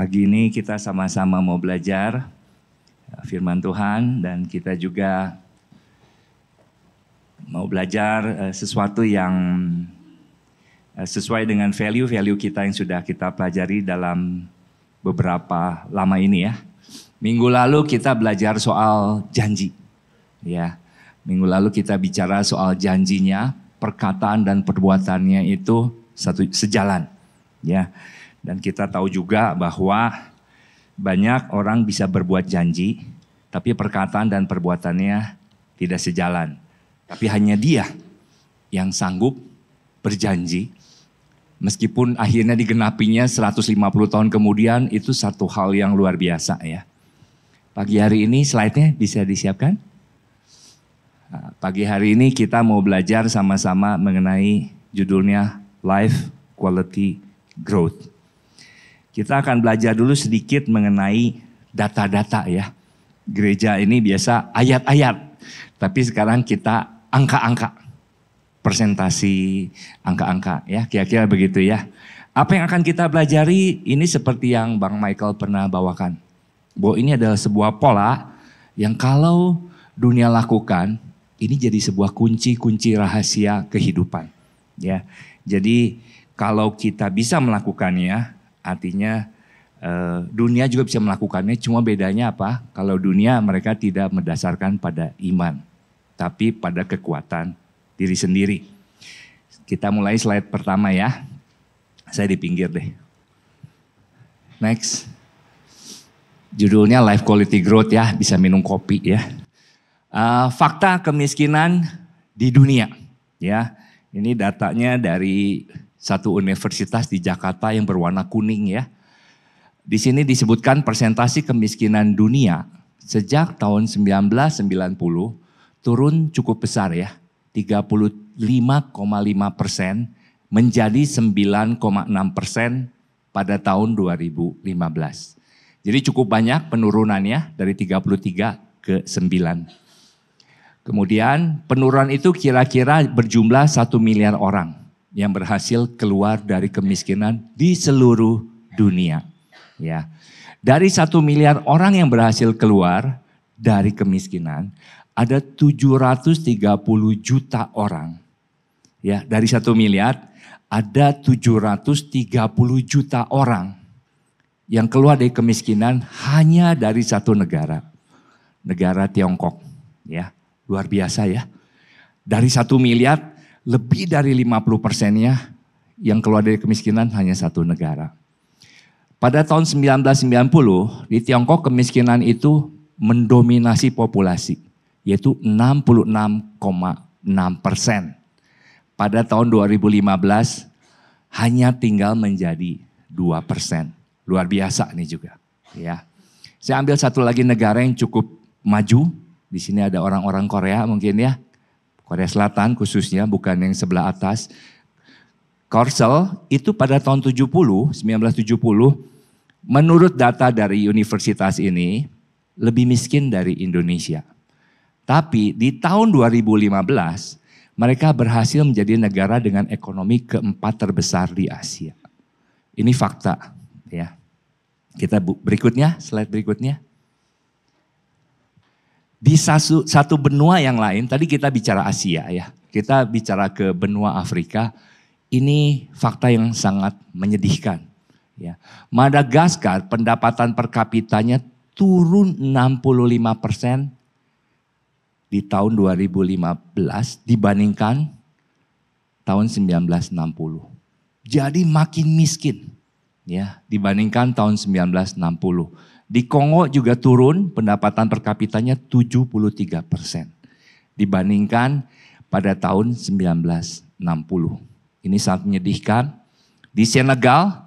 Pagi ini kita sama-sama mau belajar firman Tuhan dan kita juga mau belajar sesuatu yang sesuai dengan value kita yang sudah kita pelajari dalam beberapa lama ini ya. Minggu lalu kita belajar soal janji. Ya. Minggu lalu kita bicara soal janjinya, perkataan dan perbuatannya itu sejalan. Ya. Dan kita tahu juga bahwa banyak orang bisa berbuat janji, tapi perkataan dan perbuatannya tidak sejalan. Tapi hanya dia yang sanggup berjanji, meskipun akhirnya digenapinya 150 tahun kemudian, itu satu hal yang luar biasa ya. Pagi hari ini slide-nya bisa disiapkan? Pagi hari ini kita mau belajar sama-sama mengenai judulnya Life Quality Growth. Kita akan belajar dulu sedikit mengenai data-data ya. Gereja ini biasa ayat-ayat, tapi sekarang kita angka-angka, presentasi angka-angka ya, kira-kira begitu ya. Apa yang akan kita pelajari ini seperti yang Bang Michael pernah bawakan. Bahwa ini adalah sebuah pola yang kalau dunia lakukan, ini jadi sebuah kunci-kunci rahasia kehidupan. Ya, jadi kalau kita bisa melakukannya, artinya dunia juga bisa melakukannya, cuma bedanya apa? Kalau dunia mereka tidak mendasarkan pada iman, tapi pada kekuatan diri sendiri. Kita mulai slide pertama ya. Saya di pinggir deh. Next. Judulnya Life Quality Growth ya, bisa minum kopi ya. Fakta kemiskinan di dunia ya. Ini datanya dari satu universitas di Jakarta yang berwarna kuning ya. Di sini disebutkan persentase kemiskinan dunia sejak tahun 1990 turun cukup besar ya. 35,5% menjadi 9,6% pada tahun 2015. Jadi cukup banyak penurunannya dari 33 ke 9. Kemudian penurunan itu kira-kira berjumlah 1 miliar orang yang berhasil keluar dari kemiskinan di seluruh dunia. Ya, dari 1 miliar orang yang berhasil keluar dari kemiskinan, ada 730 juta orang. Ya, dari 1 miliar ada 730 juta orang yang keluar dari kemiskinan hanya dari satu negara Tiongkok. Ya, luar biasa ya. Dari 1 miliar lebih dari 50%-nya yang keluar dari kemiskinan hanya satu negara. Pada tahun 1990 di Tiongkok kemiskinan itu mendominasi populasi, yaitu 66,6%. Pada tahun 2015 hanya tinggal menjadi 2%. Luar biasa nih juga. Ya. Saya ambil satu lagi negara yang cukup maju. Di sini ada orang-orang Korea mungkin ya. Korea Selatan khususnya, bukan yang sebelah atas. Korsel itu pada tahun 1970, menurut data dari universitas ini, lebih miskin dari Indonesia. Tapi di tahun 2015, mereka berhasil menjadi negara dengan ekonomi keempat terbesar di Asia. Ini fakta. Ya. Kita berikutnya, slide berikutnya. Di satu benua yang lain, tadi kita bicara Asia ya, kita bicara ke benua Afrika, ini fakta yang sangat menyedihkan. Ya. Madagaskar pendapatan per kapitanya turun 65% di tahun 2015 dibandingkan tahun 1960. Jadi makin miskin ya dibandingkan tahun 1960. Di Kongo juga turun pendapatan per kapitanya 73% dibandingkan pada tahun 1960. Ini sangat menyedihkan. Di Senegal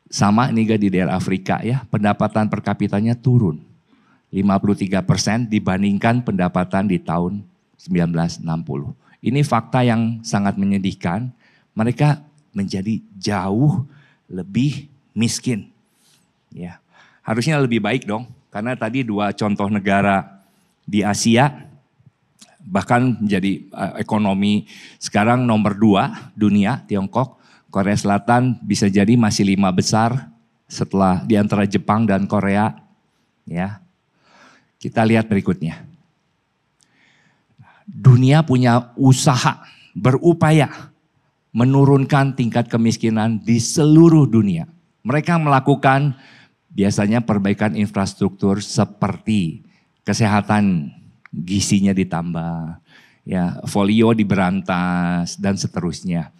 sama, ini juga di daerah Afrika ya, pendapatan per kapitanya turun 53% dibandingkan pendapatan di tahun 1960. Ini fakta yang sangat menyedihkan. Mereka menjadi jauh lebih miskin. Ya. Harusnya lebih baik dong, karena tadi 2 contoh negara di Asia bahkan menjadi ekonomi sekarang nomor 2 dunia, Tiongkok, Korea Selatan bisa jadi masih 5 besar setelah di antara Jepang dan Korea. Ya, kita lihat berikutnya. Dunia punya usaha, berupaya menurunkan tingkat kemiskinan di seluruh dunia. Mereka melakukan biasanya perbaikan infrastruktur seperti kesehatan, gizinya ditambah, ya, folio diberantas dan seterusnya.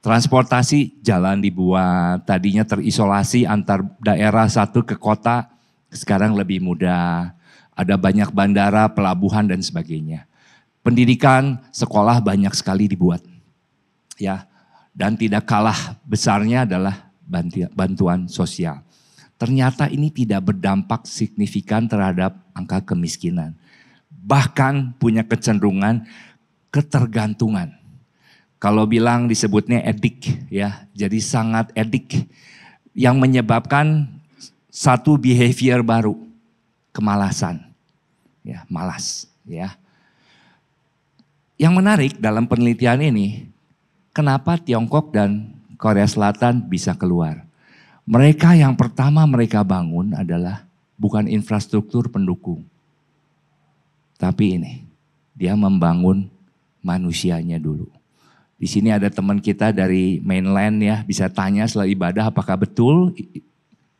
Transportasi jalan dibuat, tadinya terisolasi antar daerah satu ke kota, sekarang lebih mudah. Ada banyak bandara, pelabuhan dan sebagainya. Pendidikan, sekolah banyak sekali dibuat. Ya, dan tidak kalah besarnya adalah bantuan sosial. Ternyata ini tidak berdampak signifikan terhadap angka kemiskinan. Bahkan punya kecenderungan ketergantungan. Kalau bilang disebutnya edik, ya, jadi sangat edik yang menyebabkan satu behavior baru, kemalasan, ya, malas, ya. Yang menarik dalam penelitian ini, kenapa Tiongkok dan Korea Selatan bisa keluar? Mereka yang pertama mereka bangun adalah bukan infrastruktur pendukung, tapi ini dia membangun manusianya dulu. Di sini ada teman kita dari mainland ya, bisa tanya setelah ibadah apakah betul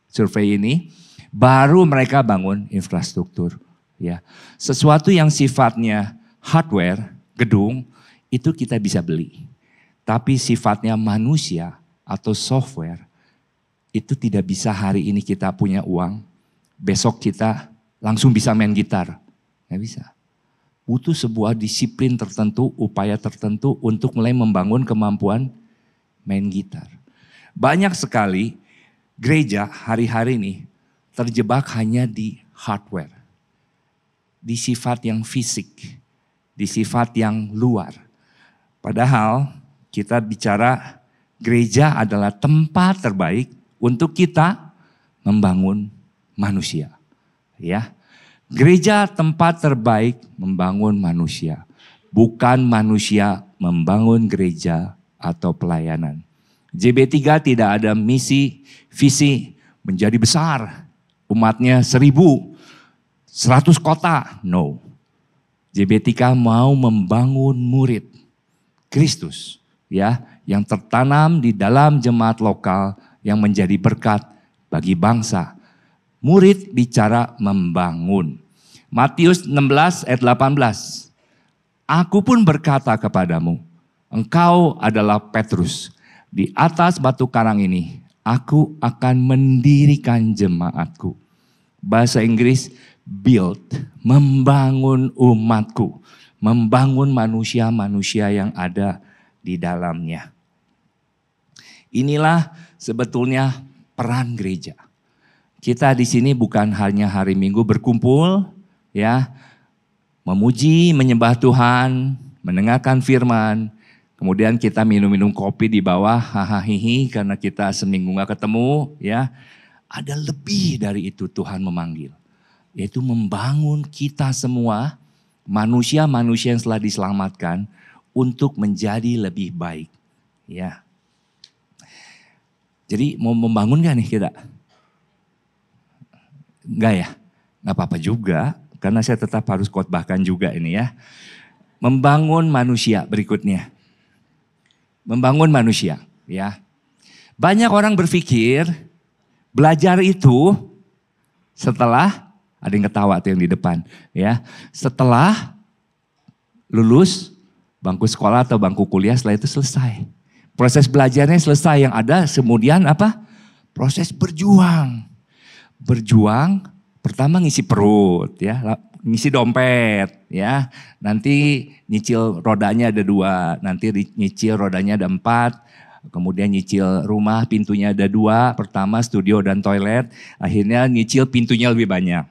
survei ini. Baru mereka bangun infrastruktur. Ya, sesuatu yang sifatnya hardware, gedung, itu kita bisa beli. Tapi sifatnya manusia atau software, itu tidak bisa hari ini kita punya uang, besok kita langsung bisa main gitar. Nggak bisa. Butuh sebuah disiplin tertentu, upaya tertentu untuk mulai membangun kemampuan main gitar. Banyak sekali gereja hari-hari ini terjebak hanya di hardware. Di sifat yang fisik, di sifat yang luar. Padahal kita bicara gereja adalah tempat terbaik untuk kita membangun manusia. Ya. Gereja tempat terbaik membangun manusia, bukan manusia membangun gereja atau pelayanan. JB3 tidak ada misi, visi menjadi besar, umatnya 1.000, 100 kota, no. JB3 mau membangun murid Kristus, ya, yang tertanam di dalam jemaat lokal yang menjadi berkat bagi bangsa. Murid bicara membangun. Matius 16 ayat 18. Aku pun berkata kepadamu, engkau adalah Petrus. Di atas batu karang ini, aku akan mendirikan jemaatku. Bahasa Inggris, build, membangun umatku. Membangun manusia-manusia yang ada di dalamnya. Inilah sebetulnya peran gereja. Kita di sini bukan hanya hari Minggu berkumpul, ya, memuji, menyembah Tuhan, mendengarkan firman, kemudian kita minum-minum kopi di bawah, hahaha karena kita seminggu gak ketemu, ya. Ada lebih dari itu Tuhan memanggil, yaitu membangun kita semua, manusia-manusia yang telah diselamatkan untuk menjadi lebih baik, ya. Jadi mau membangun gak nih kita? Enggak ya, enggak apa-apa juga, karena saya tetap harus khotbahkan juga ini ya. Membangun manusia berikutnya. Membangun manusia, ya. Banyak orang berpikir belajar itu setelah, ada yang ketawa tuh yang di depan, ya. Setelah lulus bangku sekolah atau bangku kuliah, setelah itu selesai. Proses belajarnya selesai, yang ada kemudian apa? Proses berjuang. Berjuang, pertama ngisi perut, ya, ngisi dompet, ya. Nanti nyicil rodanya ada 2, nanti nyicil rodanya ada 4, kemudian nyicil rumah pintunya ada 2, pertama studio dan toilet, akhirnya nyicil pintunya lebih banyak.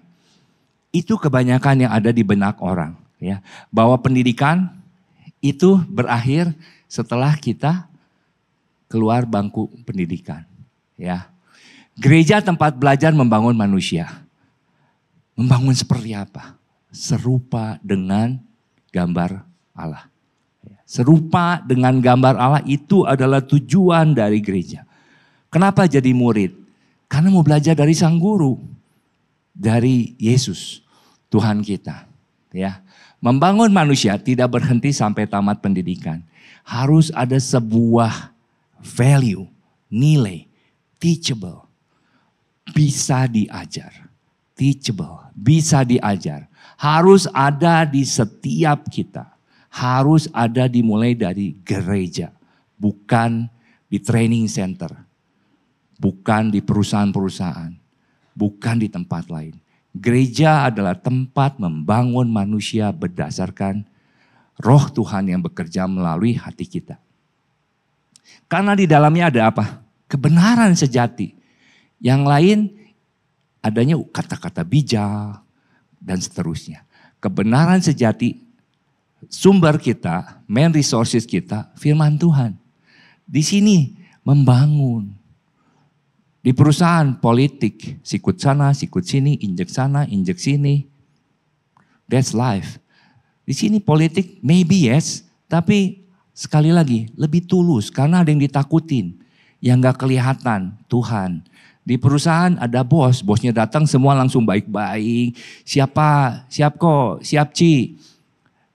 Itu kebanyakan yang ada di benak orang, ya. Bahwa pendidikan itu berakhir setelah kita keluar bangku pendidikan, ya. Gereja tempat belajar membangun manusia. Membangun seperti apa? Serupa dengan gambar Allah. Serupa dengan gambar Allah itu adalah tujuan dari gereja. Kenapa jadi murid? Karena mau belajar dari sang guru, dari Yesus, Tuhan kita. Ya, membangun manusia tidak berhenti sampai tamat pendidikan. Harus ada sebuah value, nilai, teachable, bisa diajar. Teachable, bisa diajar. Harus ada di setiap kita. Harus ada dimulai dari gereja. Bukan di training center. Bukan di perusahaan-perusahaan. Bukan di tempat lain. Gereja adalah tempat membangun manusia berdasarkan roh Tuhan yang bekerja melalui hati kita. Karena di dalamnya ada apa? Kebenaran sejati. Yang lain adanya kata-kata bijak dan seterusnya. Kebenaran sejati, sumber kita, main resources kita, firman Tuhan. Di sini membangun. Di perusahaan politik, sikut sana, sikut sini, injek sana, injek sini. That's life. Di sini politik maybe yes, tapi sekali lagi lebih tulus karena ada yang ditakutin. Yang gak kelihatan, Tuhan. Di perusahaan ada bos, bosnya datang semua langsung baik-baik. Siapa? Siap kok, siap Ci.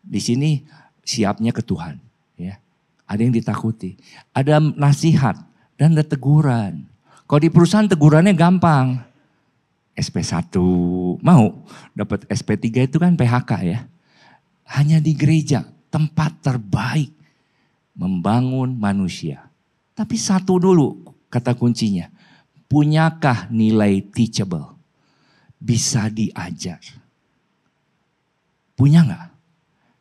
Di sini siapnya ke Tuhan. Ya. Ada yang ditakuti. Ada nasihat dan ada teguran. Kalau di perusahaan tegurannya gampang. SP1, mau dapat SP3 itu kan PHK ya. Hanya di gereja, tempat terbaik membangun manusia. Tapi satu dulu kata kuncinya. Punyakah nilai teachable? Bisa diajar. Punya nggak?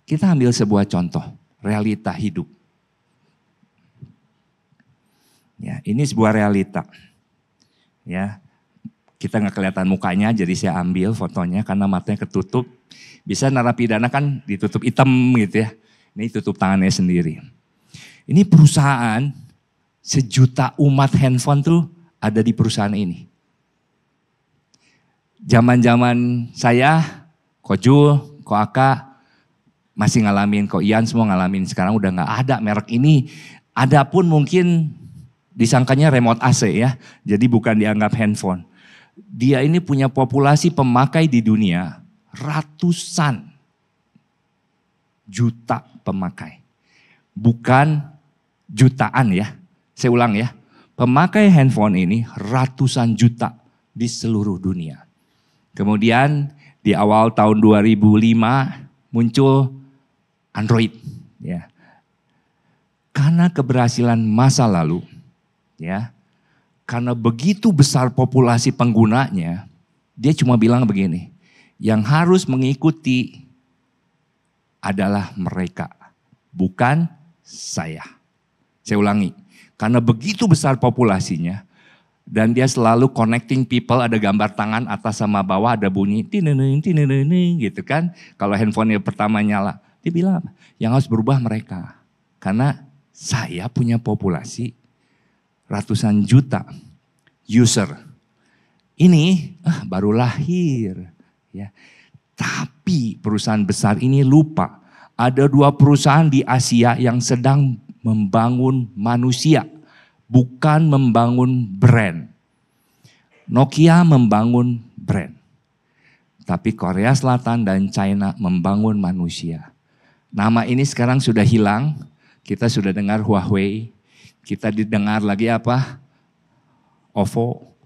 Kita ambil sebuah contoh, realita hidup. Ya, ini sebuah realita. Ya, kita nggak kelihatan mukanya, jadi saya ambil fotonya karena matanya ketutup. Bisa narapidana kan ditutup hitam gitu ya. Ini tutup tangannya sendiri. Ini perusahaan 1 juta umat handphone tuh ada di perusahaan ini. Zaman-zaman saya, Ko Jul, Ko Aka masih ngalamin, Ko Ian semua ngalamin. Sekarang udah nggak ada merek ini. Ada pun mungkin disangkanya remote AC ya, jadi bukan dianggap handphone. Dia ini punya populasi pemakai di dunia ratusan juta pemakai. Bukan jutaan ya, saya ulang ya. Pemakai handphone ini ratusan juta di seluruh dunia. Kemudian di awal tahun 2005 muncul Android. Ya. Karena keberhasilan masa lalu, ya, karena begitu besar populasi penggunanya, dia cuma bilang begini, yang harus mengikuti adalah mereka, bukan saya. Saya ulangi, karena begitu besar populasinya, dan dia selalu connecting people, ada gambar tangan atas sama bawah, ada bunyi, tineneng, gitu kan. Kalau handphonenya pertama nyala, dia bilang, yang harus berubah mereka. Karena saya punya populasi ratusan juta user. Ini baru lahir. Ya. Tapi perusahaan besar ini lupa. Ada 2 perusahaan di Asia yang sedang membangun manusia. Bukan membangun brand. Nokia membangun brand. Tapi Korea Selatan dan China membangun manusia. Nama ini sekarang sudah hilang. Kita sudah dengar Huawei. Kita didengar lagi apa? Oppo,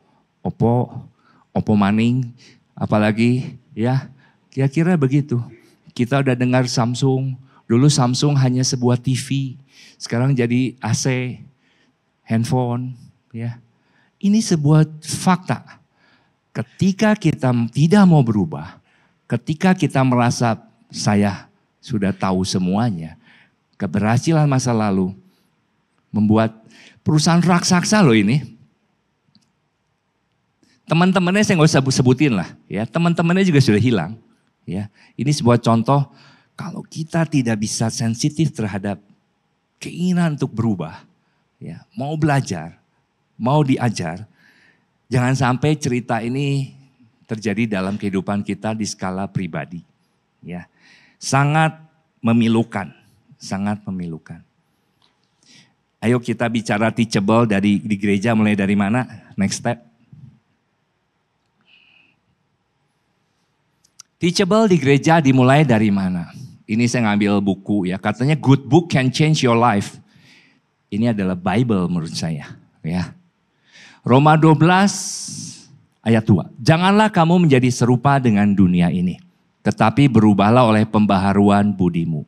Oppo Maning, apalagi ya kira-kira begitu. Kita udah dengar Samsung, dulu Samsung hanya sebuah TV, sekarang jadi AC, handphone. Ya. Ini sebuah fakta. Ketika kita tidak mau berubah, ketika kita merasa saya sudah tahu semuanya, keberhasilan masa lalu membuat perusahaan raksasa loh ini. Teman-temannya saya nggak usah sebutin lah, ya. Teman-temannya juga sudah hilang, ya. Ini sebuah contoh kalau kita tidak bisa sensitif terhadap keinginan untuk berubah, ya, mau belajar, mau diajar, jangan sampai cerita ini terjadi dalam kehidupan kita di skala pribadi, ya. Sangat memilukan, sangat memilukan. Ayo kita bicara teachable di gereja, mulai dari mana? Next step. Teachable di gereja dimulai dari mana? Ini saya ngambil buku ya, katanya good book can change your life. Ini adalah Bible menurut saya ya. Roma 12 ayat 2. Janganlah kamu menjadi serupa dengan dunia ini, tetapi berubahlah oleh pembaharuan budimu.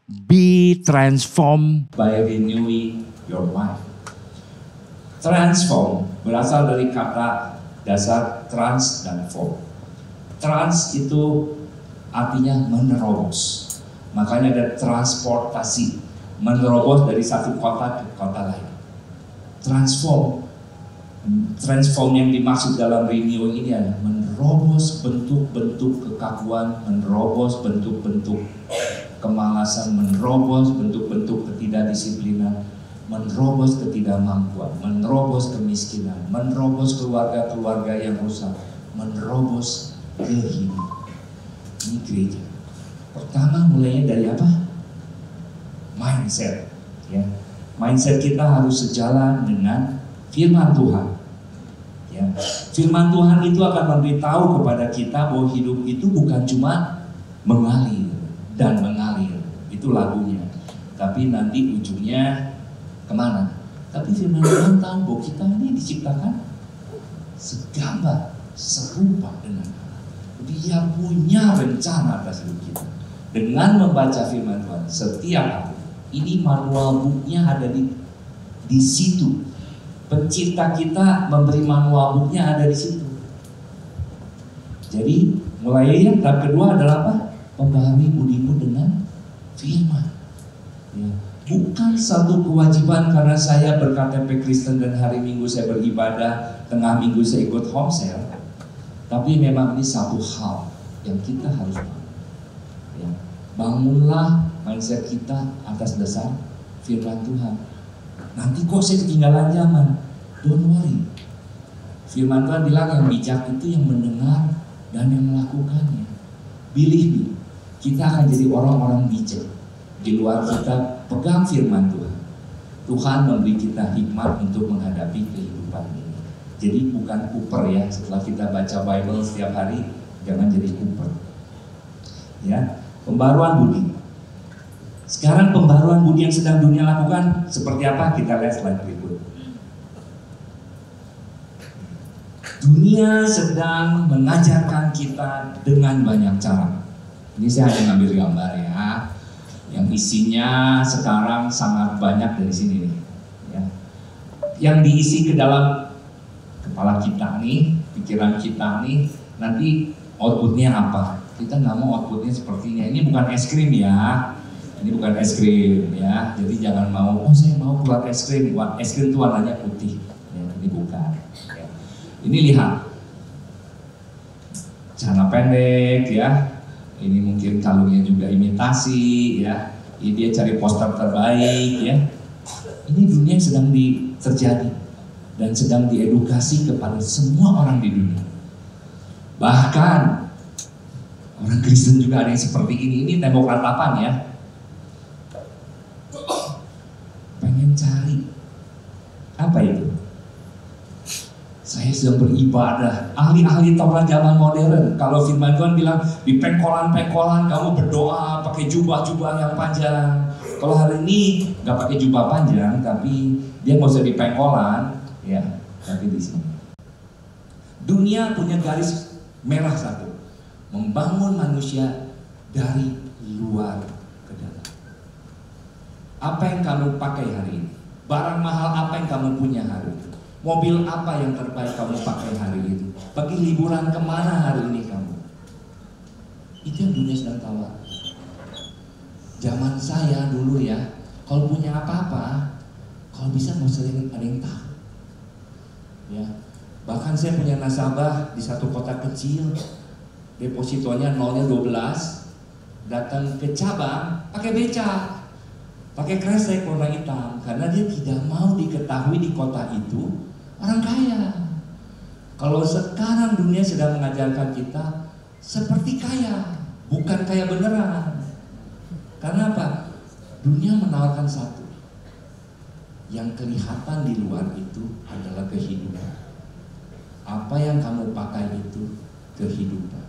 Be transformed by renewing your mind. Transform berasal dari kata dasar trans dan form. Trans itu artinya menerobos. Makanya ada transportasi, menerobos dari satu kota ke kota lain. Transform yang dimaksud dalam renewing ini adalah menerobos bentuk-bentuk kekakuan, menerobos bentuk-bentuk kemalasan, menerobos bentuk-bentuk ketidakdisiplinan, menerobos ketidakmampuan, menerobos kemiskinan, menerobos keluarga-keluarga yang rusak, menerobos kehidupan. Ini gereja. Pertama mulainya dari apa? Mindset. Ya. Mindset kita harus sejalan dengan firman Tuhan. Ya. Firman Tuhan itu akan memberitahu kepada kita bahwa hidup itu bukan cuma mengalir dan mengalir. Itu lagunya. Tapi nanti ujungnya kemana? Tapi firman Tuhan tahu bahwa kita ini diciptakan segambar, serupa dengan Allah. Dia punya rencana atas hidup kita. Dengan membaca firman Tuhan setiap hari. Ini manual booknya ada di situ. Pencipta kita memberi manual booknya ada di situ. Jadi mulai yang tahap kedua adalah apa? Pembaharui budimu dengan firman. Ya. Bukan satu kewajiban karena saya berKTP Kristen dan hari Minggu saya beribadah, tengah minggu saya ikut home cell. Tapi memang ini satu hal yang kita harus bangun. Ya. Bangunlah mindset kita atas dasar firman Tuhan. Nanti kok saya ketinggalan zaman? Don't worry. Firman Tuhan bilang yang bijak itu yang mendengar dan yang melakukannya. Believe me, kita akan jadi orang-orang bijak. Di luar kita pegang firman Tuhan. Tuhan memberi kita hikmat untuk menghadapi kehidupan ini. Jadi bukan kuper ya, setelah kita baca Bible setiap hari, jangan jadi kuper. Ya, pembaruan budi. Sekarang pembaruan budi yang sedang dunia lakukan seperti apa? Kita lihat slide berikut. Dunia sedang mengajarkan kita dengan banyak cara. Ini saya hanya ngambil gambar ya, yang isinya sekarang sangat banyak dari sini nih. Ya. Yang diisi ke dalam kepala kita nih, pikiran kita nih, nanti outputnya apa? Kita nggak mau outputnya sepertinya. Ini bukan es krim ya, ini bukan es krim ya. Jadi jangan mau, oh saya mau keluar es krim. Es krim itu warnanya putih. Ya, ini bukan. Ya. Ini lihat, celana pendek ya. Ini mungkin kalungnya juga imitasi ya. Ini dia cari poster terbaik ya. Ini dunia yang sedang terjadi dan sedang diedukasi kepada semua orang di dunia. Bahkan orang Kristen juga ada yang seperti ini. Ini tembok ratapan ya. Pengen cari apa itu? Saya sedang beribadah. Ahli-ahli Taurat zaman modern. Kalau firman Tuhan bilang di pengkolan-pengkolan kamu berdoa pakai jubah-jubah yang panjang. Kalau hari ini nggak pakai jubah panjang, tapi dia nggak usah di pengkolan. Ya, tapi di sini. Dunia punya garis merah satu, membangun manusia dari luar ke dalam. Apa yang kamu pakai hari ini? Barang mahal apa yang kamu punya hari ini? Mobil apa yang terbaik kamu pakai hari ini? Pergi liburan kemana hari ini kamu? Itu yang dunia sedang tawar. Zaman saya dulu ya, kalau punya apa-apa, kalau bisa nggak usah ada yang tahu. Ya, bahkan saya punya nasabah di satu kota kecil, depositonya nolnya 12, datang ke cabang pakai beca, pakai kresek warna hitam, karena dia tidak mau diketahui di kota itu orang kaya. Kalau sekarang dunia sedang mengajarkan kita seperti kaya, bukan kaya beneran. Karena apa? Dunia menawarkan satu, yang kelihatan di luar itu adalah kehidupan. Apa yang kamu pakai itu kehidupan.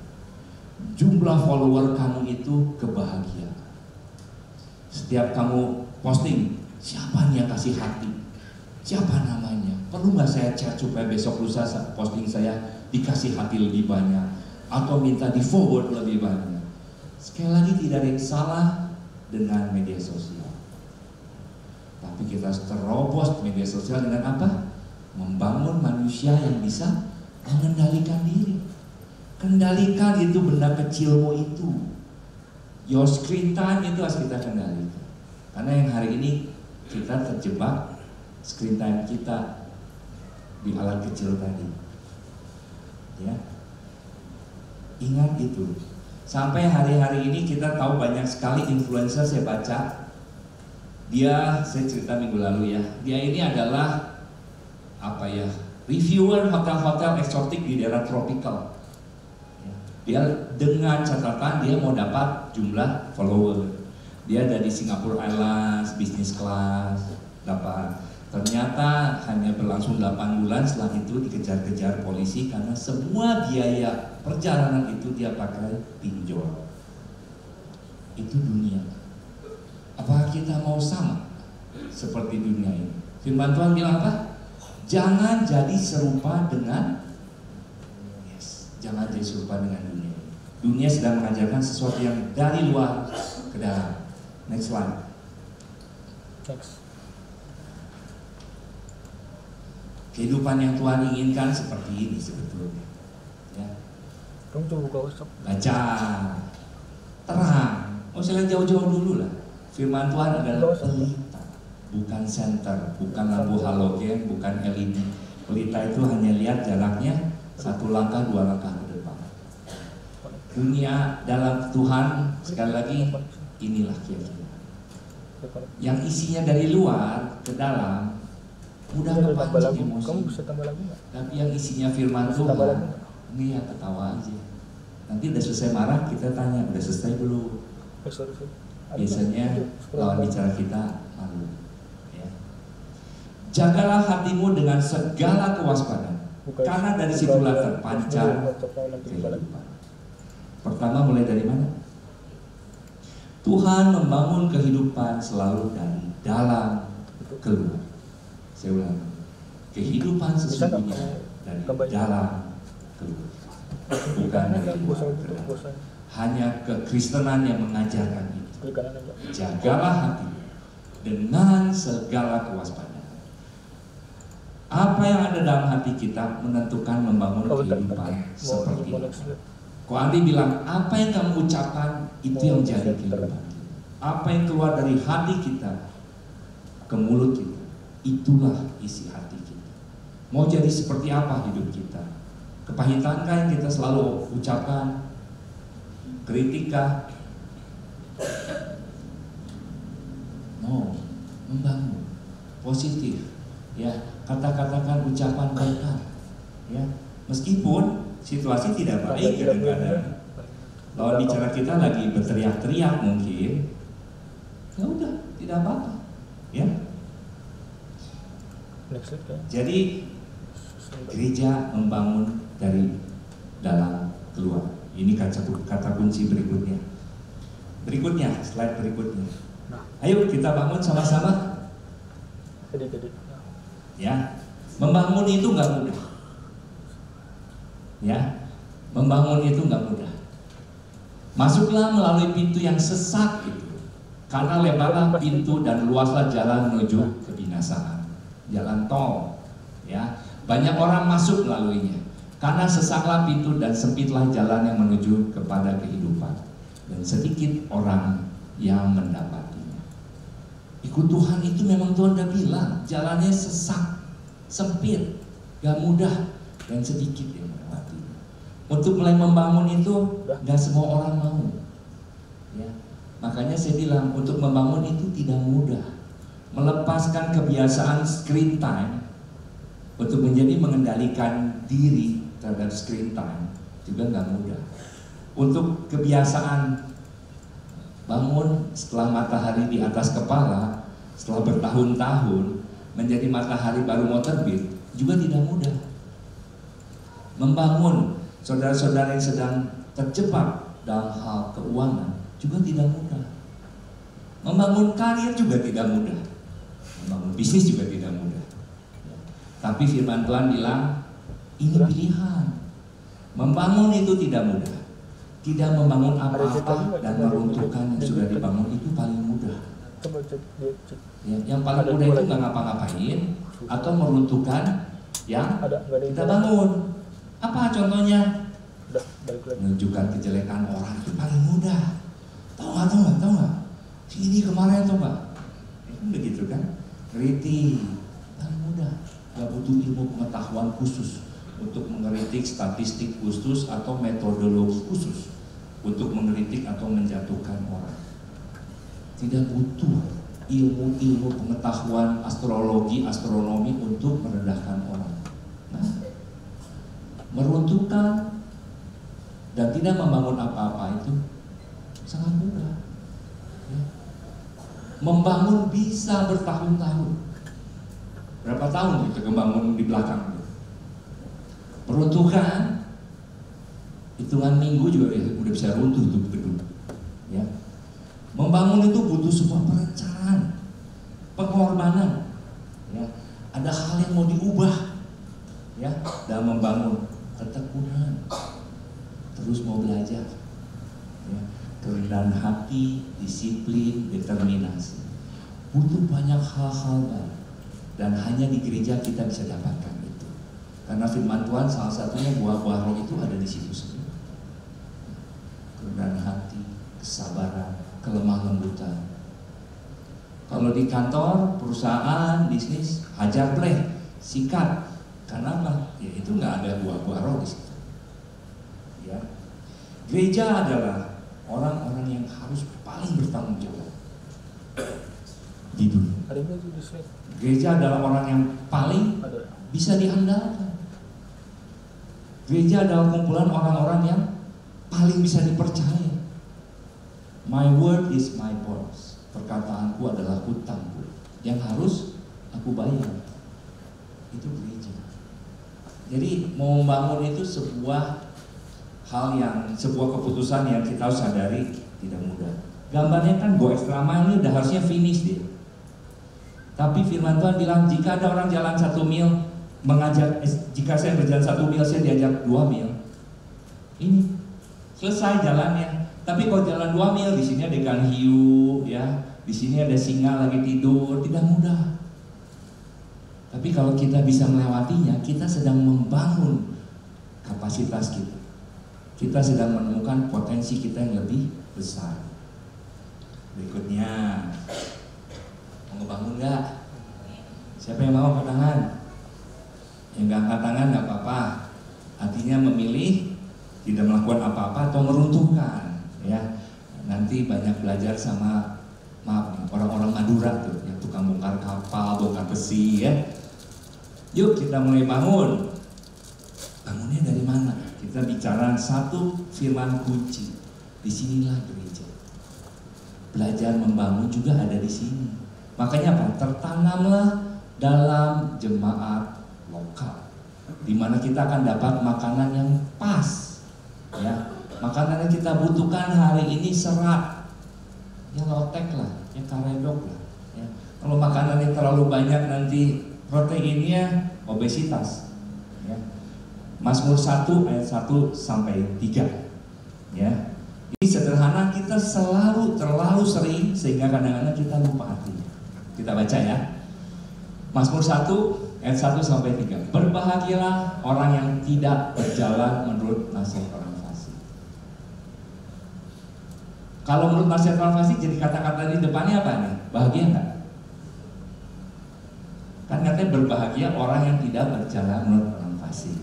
jumlah follower kamu itu kebahagiaan. Setiap kamu posting, siapa nih yang kasih hati? Siapa namanya? Perlu nggak saya chat supaya besok lusa posting saya dikasih hati lebih banyak? Atau minta di forward lebih banyak? Sekali lagi tidak ada yang salah dengan media sosial. Tapi kita harus terobos media sosial dengan apa? Membangun manusia yang bisa mengendalikan diri. Kendalikan itu benda kecilmu itu. Your screen time itu harus kita kendalikan. Karena yang hari ini kita terjebak screen time kita di alat kecil tadi. Ya. Ingat itu. Sampai hari-hari ini kita tahu banyak sekali influencer saya baca. Saya cerita minggu lalu ya. Dia ini adalah reviewer hotel-hotel eksotik di daerah tropical. Dia dengan catatan dia mau dapat jumlah follower. Dia dari Singapore Airlines, business class, dapat. Ternyata hanya berlangsung 8 bulan, setelah itu dikejar-kejar polisi karena semua biaya perjalanan itu dia pakai pinjol. Itu dunia. Apakah kita mau sama seperti dunia ini? Firman Tuhan bilang apa? Jangan jadi serupa dengan jangan jadi serupa dengan dunia. Dunia sedang mengajarkan sesuatu yang dari luar ke dalam. Next slide. Next. Kehidupan yang Tuhan inginkan seperti ini sebetulnya. Ya. Baca, terang. Usah jauh-jauh dulu lah. Firman Tuhan adalah pelita, bukan senter, bukan lampu halogen, bukan LED. Pelita itu hanya lihat jaraknya 1 langkah, 2 langkah ke depan. Dunia dalam Tuhan, sekali lagi, inilah kira-kira. Yang isinya dari luar ke dalam, mudah kepancing emosi. Kamu bisa tambah lagi nggak? Tapi yang isinya firman Tuhan, ini ya ketawa aja. Nanti udah selesai marah, kita tanya, udah selesai belum? Sorry. Biasanya lawan bicara kita malu. Ya. Jagalah hatimu dengan segala kewaspadaan, karena dari situlah terpancar kehidupan. Pertama mulai dari mana? Tuhan membangun kehidupan selalu dari dalam keluar. Saya ulang, kehidupan sesungguhnya dari dalam keluar, bukan dari luar ke dalam. Hanya kekristenan yang mengajarkan itu. Jagalah hati dengan segala kewaspadaan. Apa yang ada dalam hati kita menentukan membangun kehidupan seperti itu. Ko Andi bilang, apa yang kamu ucapkan itu yang menjadi kehidupan. Apa yang keluar dari hati kita ke mulut kita, itulah isi hati kita. Mau jadi seperti apa hidup kita? Kepahitankah yang kita selalu ucapkan? Kritika? No, membangun, positif, ya, kata-katakan ucapan berkah, ya, meskipun situasi tidak baik kadang-kadang. Lawan bicara kita lagi berteriak-teriak mungkin, ya udah, tidak apa-apa, ya. Jadi gereja membangun dari dalam keluar. Ini kata kunci berikutnya. Berikutnya, slide berikutnya. Ayo kita bangun sama-sama. Ya, membangun itu nggak mudah. Ya, membangun itu nggak mudah. Masuklah melalui pintu yang sesat itu, karena lebarlah pintu dan luaslah jalan menuju kebinasaan. Jalan tol, ya, banyak orang masuk melaluinya. Karena sesaklah pintu dan sempitlah jalan yang menuju kepada kehidupan, dan sedikit orang yang mendapatinya. Ikut Tuhan itu memang Tuhan udah bilang, jalannya sesak, sempit, gak mudah, dan sedikit yang mendapatinya. Untuk mulai membangun itu gak semua orang mau, ya. Makanya saya bilang, untuk membangun itu tidak mudah. Melepaskan kebiasaan screen time untuk menjadi mengendalikan diri terhadap screen time juga nggak mudah. Untuk kebiasaan bangun setelah matahari di atas kepala, setelah bertahun-tahun menjadi matahari baru mau terbit juga tidak mudah. Membangun saudara-saudara yang sedang terjebak dalam hal keuangan juga tidak mudah. Membangun karir juga tidak mudah. Membangun bisnis juga tidak mudah. Tapi firman Tuhan bilang, ini pilihan. Membangun itu tidak mudah. Tidak membangun apa-apa dan meruntuhkan yang sudah dibangun itu paling mudah. Ya, yang paling mudah itu nggak ngapa-ngapain atau meruntuhkan yang kita bangun. Apa contohnya? Menunjukkan kejelekan orang itu paling mudah. Tahu nggak? Ini kemarin tuh Pak. Begitu kan? Kritik paling mudah. Gak butuh ilmu pengetahuan khusus untuk mengkritik statistik khusus atau metodologi khusus untuk mengkritik atau menjatuhkan orang. Tidak butuh ilmu pengetahuan astrologi, astronomi untuk merendahkan orang. Nah, meruntuhkan dan tidak membangun apa-apa itu sangat mudah. Ya. Membangun bisa bertahun-tahun. Berapa tahun kita membangun di belakang? Meruntuhkan, hitungan minggu juga udah bisa runtuh tuh gedung. Ya. Membangun itu butuh sebuah perencanaan, pengorbanan. Ya. Ada hal yang mau diubah, ya, dalam membangun, ketekunan, terus mau belajar, ya. Kerendahan hati, disiplin, determinasi. Butuh banyak hal-hal baru. Dan hanya di gereja kita bisa dapatkan itu. Karena firman Tuhan salah satunya buah-buah roh itu ada di situ semua. Kerendahan hati, kesabaran, kelemah lembutan. Kalau di kantor, perusahaan, bisnis, hajar pleh, sikat. Karena apa? Ya itu nggak ada buah-buah roh di situ. Ya. Gereja adalah orang-orang yang harus paling bertanggung jawab di dunia. Gereja adalah orang yang paling bisa diandalkan. Gereja adalah kumpulan orang-orang yang paling bisa dipercaya. My word is my boss. Perkataanku adalah hutangku yang harus aku bayar. Itu gereja. Jadi mau membangun itu sebuah keputusan yang kita harus sadari tidak mudah. Gambarnya kan go extra mile ini udah harusnya finish dia. Tapi firman Tuhan bilang jika ada orang jalan 1 mil jika saya berjalan 1 mil saya diajak 2 mil. Ini selesai jalannya. Tapi kalau jalan 2 mil di sini ada ikan hiu, ya, di sini ada singa lagi tidur, tidak mudah. Tapi kalau kita bisa melewatinya, kita sedang membangun kapasitas kita. Kita sedang menemukan potensi kita yang lebih besar. Berikutnya, mau ngebangun nggak? Siapa yang mau angkat tangan? Yang nggak angkat tangan nggak apa-apa. Artinya memilih tidak melakukan apa-apa atau meruntuhkan. Ya, nanti banyak belajar sama orang-orang Madura tuh, yang tukang bongkar kapal, bongkar besi, ya. Yuk kita mulai bangun. Bangunnya dari mana? Kita bicara satu firman kunci. Disinilah gereja. Belajar membangun juga ada di sini. Makanya apa? Tertanamlah dalam jemaat lokal, di mana kita akan dapat makanan yang pas, ya. Makanan yang kita butuhkan hari ini serat, ya lotek lah, ya karedok lah. Ya. Kalau makanan yang terlalu banyak nanti proteinnya obesitas. Ya. Mazmur 1 ayat 1 sampai 3. Ya. Ini sederhana, kita terlalu sering sehingga kadang-kadang kita lupa artinya. Kita baca ya. Mazmur 1 ayat 1 sampai 3. Berbahagialah orang yang tidak berjalan menurut nasihat orang fasik. Kalau menurut nasihat orang fasik, jadi kata-kata di depannya apa nih? Bahagia enggak? Kan katanya berbahagia orang yang tidak berjalan menurut orang fasik.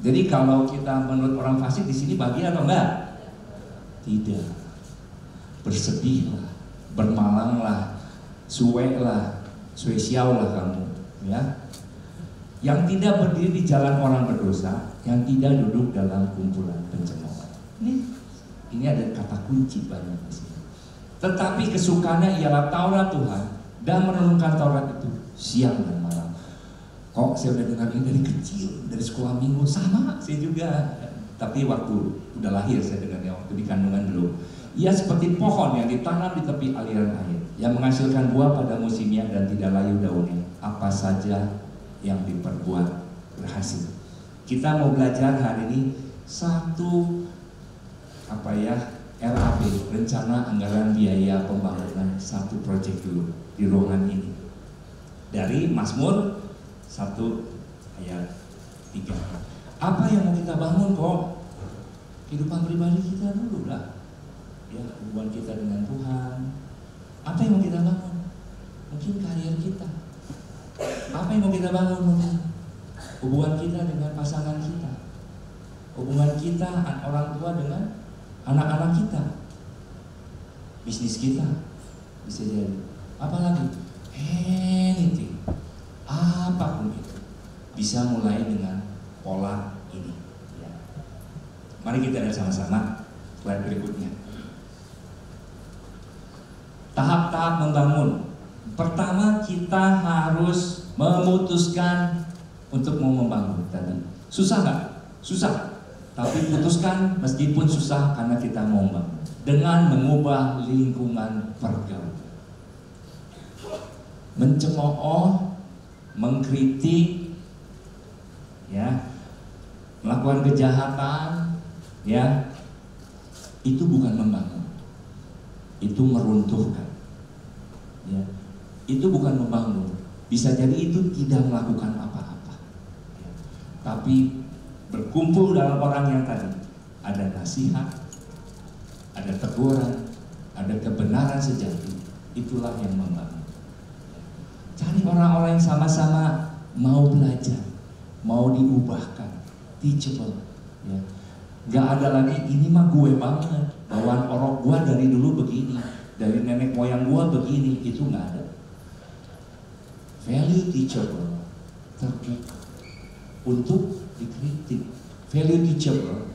Jadi kalau kita menurut orang fasik di sini bahagia atau enggak? Tidak. Bersedihlah, bermalanglah, sueklah, spesiallah kamu, ya. Yang tidak berdiri di jalan orang berdosa, yang tidak duduk dalam kumpulan pencemooh. Ini ada kata kunci banyak di sini. Tetapi kesukaannya ialah Taurat Tuhan dan merenungkan Taurat itu siang dan malam. Kok saya udah dengar ini dari kecil, dari sekolah minggu, sama saya juga. tapi waktu udah lahir saya dengarnya, waktu di kandungan belum. Ia seperti pohon yang ditanam di tepi aliran air, yang menghasilkan buah pada musimnya dan tidak layu daunnya. Apa saja yang diperbuat berhasil. Kita mau belajar hari ini satu RAB, rencana anggaran biaya pembangunan satu proyek dulu di ruangan ini. Dari Mazmur 1 ayat 3. Apa yang mau kita bangun kok? Kehidupan pribadi kita dulu lah. Ya, hubungan kita dengan Tuhan. Apa yang mau kita bangun? Mungkin karier kita. Apa yang mau kita bangun? Mungkin hubungan kita dengan pasangan kita. Hubungan kita orang tua dengan anak-anak kita. Bisnis kita bisa jadi. Apalagi anything, apapun itu bisa mulai dengan pola ini. Ya. Mari kita lihat sama-sama slide berikutnya. Tahap-tahap membangun. Pertama kita harus memutuskan untuk mau membangun tadi. Susah nggak? Susah. Tapi putuskan meskipun susah karena kita mau membangun. Dengan mengubah lingkungan pergaulan. Mencemooh, mengkritik, ya, melakukan kejahatan, ya, itu bukan membangun. Itu meruntuhkan. Ya. Itu bukan membangun. Bisa jadi itu tidak melakukan apa-apa. Ya. Tapi berkumpul dalam orang yang tadi ada nasihat, ada teguran, ada kebenaran sejati. Itulah yang membangun. Cari orang-orang yang sama-sama mau belajar, mau diubahkan, teachable. Ya. Gak ada lagi ini mah gue banget, bawaan orang gue dari dulu begini, dari nenek moyang gue begini, itu nggak ada. Value teachable, terbuka untuk dikritik. Value teachable,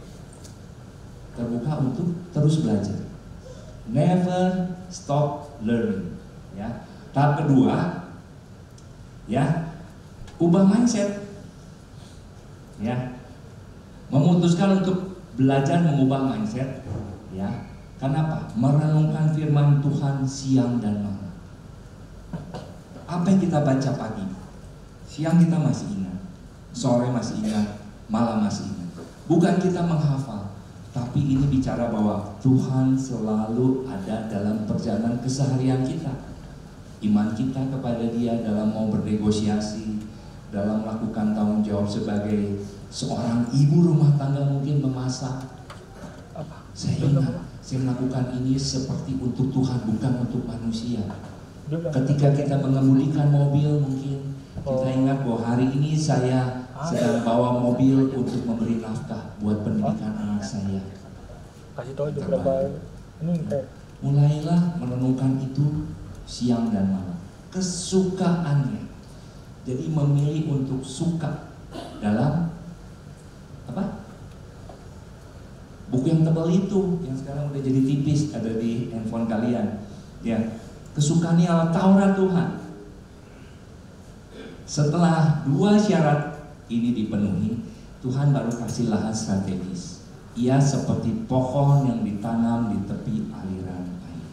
terbuka untuk terus belajar. Never stop learning. Ya. Tahap kedua, ya, ubah mindset. Ya, memutuskan untuk belajar mengubah mindset. Ya, kenapa? Merenungkan firman Tuhan siang dan malam. Apa yang kita baca pagi, siang kita masih ingat, sore masih ingat, malam masih ingat. Bukan kita menghafal, tapi ini bicara bahwa Tuhan selalu ada dalam perjalanan keseharian kita. Iman kita kepada Dia dalam mau bernegosiasi, dalam melakukan tanggung jawab sebagai seorang ibu rumah tangga, mungkin memasak. Saya ingat, saya melakukan ini seperti untuk Tuhan, bukan untuk manusia. Ketika kita mengemudikan mobil, mungkin kita ingat bahwa hari ini saya sedang bawa mobil untuk memberi nafkah buat pendidikan anak saya. Kasih tahu itu berapa ini. Mulailah merenungkan itu siang dan malam. Kesukaannya. Jadi memilih untuk suka dalam apa? Buku yang tebal itu, yang sekarang udah jadi tipis, ada di handphone kalian. Ya, kesukaannya adalah Taurat Tuhan. Setelah 2 syarat ini dipenuhi, Tuhan baru kasih lahan strategis. Ia seperti pohon yang ditanam di tepi aliran air.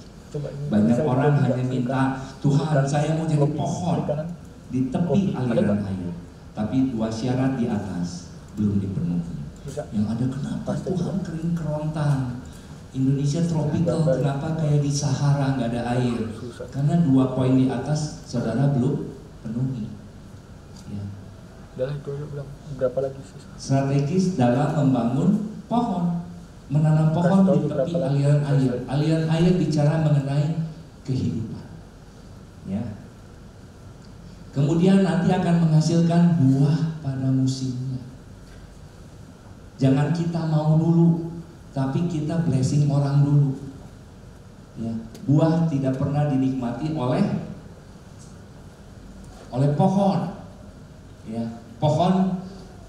Banyak orang hanya minta, Tuhan saya mau jadi pohon di tepi aliran air. Tapi 2 syarat di atas belum dipenuhi. Yang ada, kenapa Tuhan kering kerontang? Indonesia tropical, kenapa kayak di Sahara nggak ada air? Karena 2 poin di atas saudara belum penuhi. Ya. Berapa lagi sih? Strategis dalam membangun pohon, menanam pohon di tepi aliran air. Aliran air bicara mengenai kehidupan. Ya. Kemudian nanti akan menghasilkan buah pada musimnya. Jangan kita mau dulu, tapi kita blessing orang dulu. Ya, buah tidak pernah dinikmati oleh pohon. Ya, pohon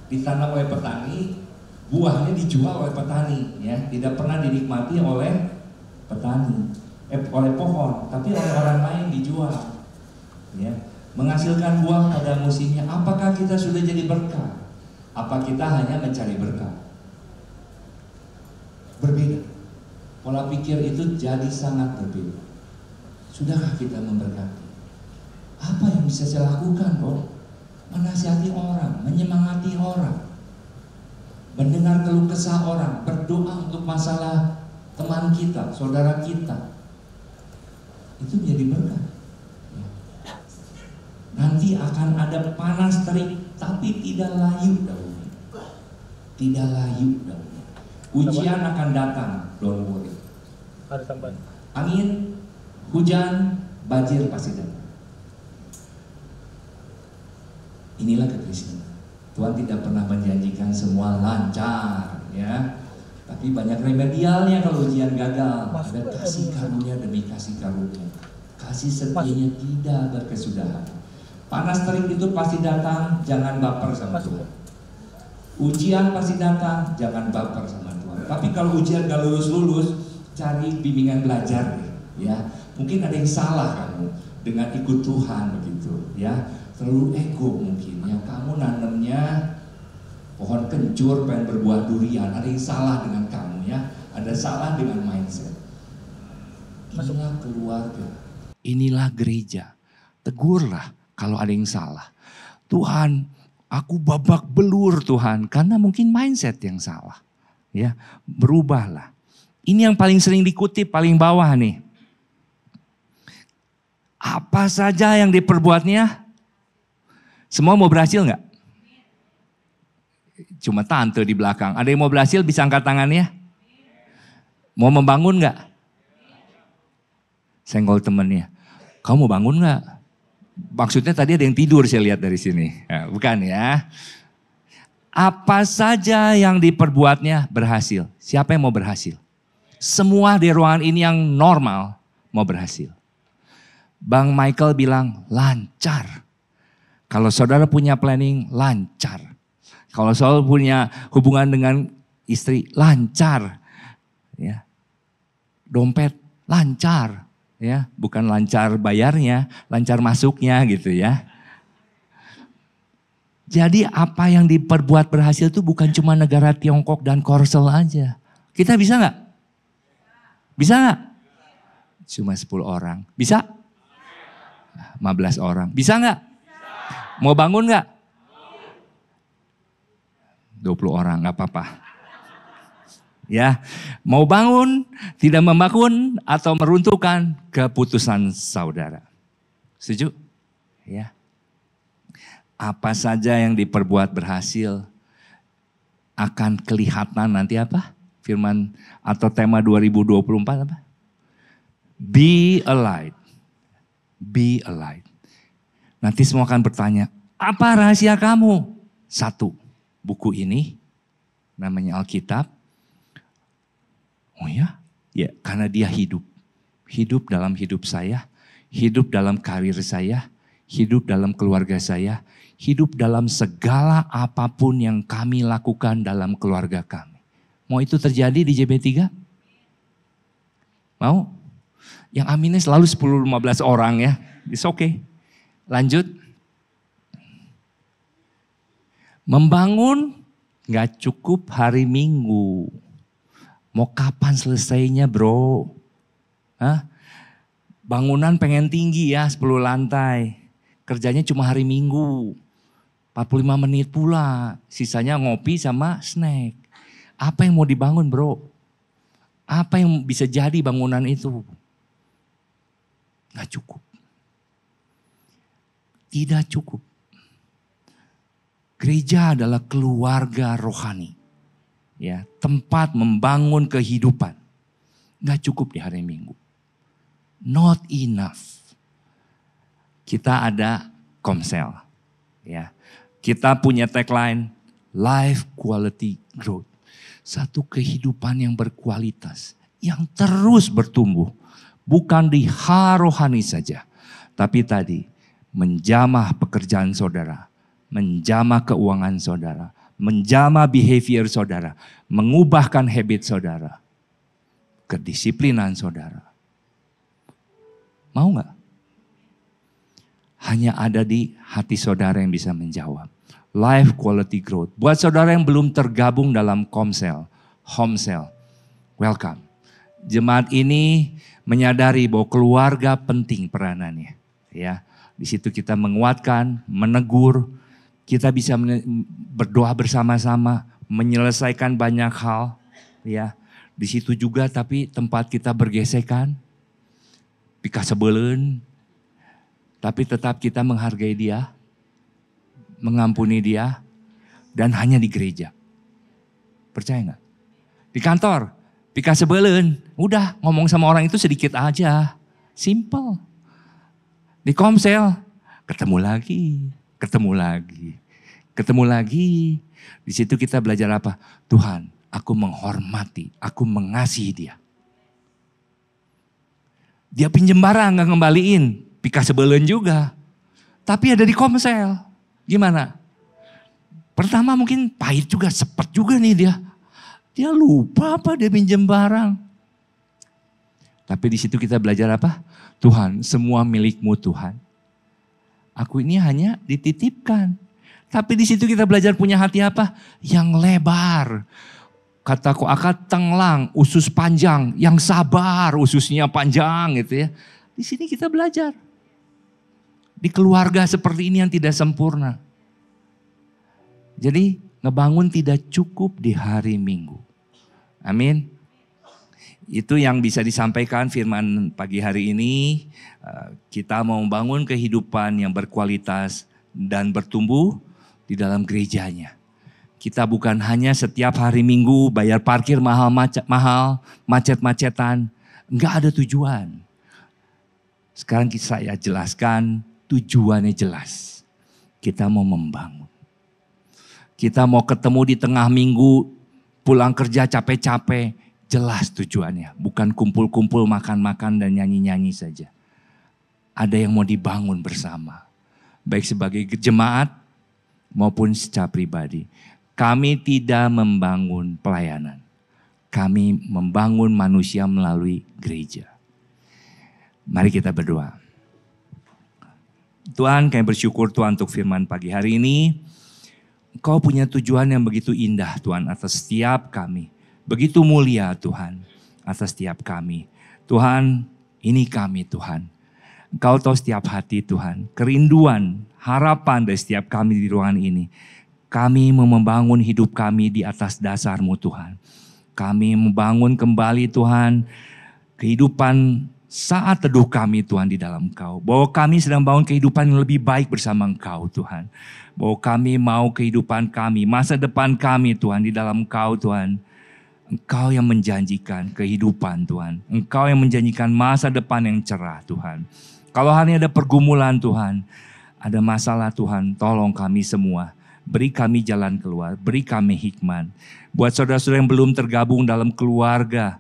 ditanam oleh petani, buahnya dijual oleh petani. Ya, tidak pernah dinikmati oleh petani, oleh pohon, tapi oleh orang lain dijual. Ya, menghasilkan buah pada musimnya. Apakah kita sudah jadi berkah? Apa kita hanya mencari berkah? Berbeda. Pola pikir itu jadi sangat berbeda. Sudahkah kita memberkati? Apa yang bisa saya lakukan, Bro? Menasihati orang, menyemangati orang, mendengar keluh kesah orang, berdoa untuk masalah teman kita, saudara kita. Itu menjadi berkat. Nanti akan ada panas terik, tapi tidak layu daunnya. Tidak layu daunnya. Ujian akan datang, don't worry. Ada tambahan. Angin, hujan, banjir pasti datang. Inilah kekristenan. Tuhan tidak pernah menjanjikan semua lancar, ya. Tapi banyak remedialnya kalau ujian gagal. Ada kasih karunia demi kasih karunia. Kasih setianya tidak berkesudahan. Panas terik itu pasti datang, jangan baper sama Tuhan. Ujian pasti datang, jangan baper sama Tuhan. Tapi kalau ujian gak lulus-lulus, cari bimbingan belajar, ya. Mungkin ada yang salah kamu dengan ikut Tuhan begitu, ya. Terlalu ego mungkin, ya. Kamu nanamnya pohon kencur pengen berbuah durian, ada yang salah dengan kamu, ya. Ada salah dengan mindset. Inilah keluarga, inilah gereja. Tegurlah kalau ada yang salah. Tuhan, aku babak belur Tuhan, karena mungkin mindset yang salah. Ya, berubahlah. Ini yang paling sering dikutip, paling bawah nih. Apa saja yang diperbuatnya, semua mau berhasil nggak? Cuma tante di belakang. Ada yang mau berhasil bisa angkat tangannya? Mau membangun nggak? Senggol temennya. Kamu mau bangun nggak? Maksudnya tadi ada yang tidur saya lihat dari sini. Ya, bukan ya. Apa saja yang diperbuatnya berhasil. Siapa yang mau berhasil? Semua di ruangan ini yang normal mau berhasil. Bang Michael bilang lancar. Kalau saudara punya planning, lancar. Kalau saudara punya hubungan dengan istri, lancar. Ya. Dompet, lancar. Ya, bukan lancar bayarnya, lancar masuknya gitu ya. Jadi apa yang diperbuat berhasil itu bukan cuma negara Tiongkok dan Korsel aja. Kita bisa nggak? Bisa nggak? Cuma 10 orang. Bisa? 15 orang. Bisa nggak? Mau bangun nggak? 20 orang, nggak apa-apa. Ya, mau bangun, tidak membangun atau meruntuhkan keputusan saudara. Setuju? Ya. Apa saja yang diperbuat berhasil akan kelihatan nanti apa? Firman atau tema 2024 apa? Be a light. Be a light. Nanti semua akan bertanya, apa rahasia kamu? Satu, buku ini namanya Alkitab. Oh ya? Ya, karena dia hidup. Hidup dalam hidup saya, hidup dalam karir saya, hidup dalam keluarga saya, hidup dalam segala apapun yang kami lakukan dalam keluarga kami. Mau itu terjadi di JB3? Mau? Yang aminnya selalu 10-15 orang ya. It's okay. Lanjut. Membangun gak cukup hari Minggu. Mau kapan selesainya bro? Hah? Bangunan pengen tinggi ya 10 lantai. Kerjanya cuma hari Minggu. 45 menit pula. Sisanya ngopi sama snack. Apa yang mau dibangun bro? Apa yang bisa jadi bangunan itu? Gak cukup. Tidak cukup. Gereja adalah keluarga rohani. Ya, tempat membangun kehidupan. Gak cukup di hari Minggu. Not enough. Kita ada Komsel. Ya. Kita punya tagline Life Quality Growth. Satu kehidupan yang berkualitas, yang terus bertumbuh. Bukan di hal rohani saja, tapi tadi menjamah pekerjaan saudara, menjamah keuangan saudara, menjamah behavior saudara, mengubahkan habit saudara, kedisiplinan saudara. Mau nggak? Hanya ada di hati saudara yang bisa menjawab. Life quality growth. Buat saudara yang belum tergabung dalam Komsel, Homesel, welcome. Jemaat ini menyadari bahwa keluarga penting peranannya. Ya, di situ kita menguatkan, menegur, kita bisa berdoa bersama-sama, menyelesaikan banyak hal. Ya, di situ juga tapi tempat kita bergesekan, pika sebelen, tapi tetap kita menghargai dia, mengampuni dia, dan hanya di gereja. Percaya nggak? Di kantor, pika sebelen, udah ngomong sama orang itu sedikit aja, simple. Di komsel, ketemu lagi, ketemu lagi, ketemu lagi. Di situ kita belajar apa? Tuhan, aku menghormati, aku mengasihi dia. Dia pinjem barang gak ngembaliin, pika sebelen juga. Tapi ada di komsel, gimana? Pertama mungkin pahit juga, sepet juga nih dia. Dia lupa apa dia pinjem barang. Tapi di situ kita belajar apa? Tuhan, semua milikmu Tuhan. Aku ini hanya dititipkan. Tapi di situ kita belajar punya hati apa? Yang lebar. Kataku akad tenglang, usus panjang, yang sabar, ususnya panjang gitu ya. Di sini kita belajar. Di keluarga seperti ini yang tidak sempurna. Jadi ngebangun tidak cukup di hari Minggu. Amin. Itu yang bisa disampaikan firman pagi hari ini. Kita mau membangun kehidupan yang berkualitas dan bertumbuh di dalam gerejanya. Kita bukan hanya setiap hari Minggu bayar parkir mahal, macet-macetan. Enggak ada tujuan. Sekarang saya jelaskan tujuannya jelas. Kita mau membangun. Kita mau ketemu di tengah minggu, pulang kerja capek-capek. Jelas tujuannya, bukan kumpul-kumpul makan-makan dan nyanyi-nyanyi saja. Ada yang mau dibangun bersama. Baik sebagai jemaat maupun secara pribadi. Kami tidak membangun pelayanan. Kami membangun manusia melalui gereja. Mari kita berdoa. Tuhan, kami bersyukur Tuhan untuk firman pagi hari ini. Engkau punya tujuan yang begitu indah Tuhan atas setiap kami. Begitu mulia Tuhan atas setiap kami. Tuhan, ini kami Tuhan. Engkau tahu setiap hati Tuhan. Kerinduan, harapan dari setiap kami di ruangan ini. Kami mau membangun hidup kami di atas dasar-Mu Tuhan. Kami membangun kembali Tuhan kehidupan saat teduh kami Tuhan di dalam Engkau. Bahwa kami sedang bangun kehidupan yang lebih baik bersama Engkau Tuhan. Bahwa kami mau kehidupan kami, masa depan kami Tuhan di dalam Engkau Tuhan. Engkau yang menjanjikan kehidupan Tuhan. Engkau yang menjanjikan masa depan yang cerah Tuhan. Kalau hanya ada pergumulan Tuhan, ada masalah Tuhan, tolong kami semua. Beri kami jalan keluar, beri kami hikmat. Buat saudara-saudara yang belum tergabung dalam keluarga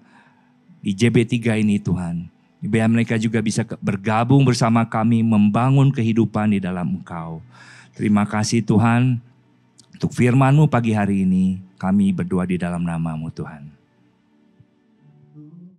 di JB3 ini Tuhan. Biar mereka juga bisa bergabung bersama kami membangun kehidupan di dalam Engkau. Terima kasih Tuhan untuk firman-Mu pagi hari ini. Kami berdoa di dalam nama-Mu Tuhan.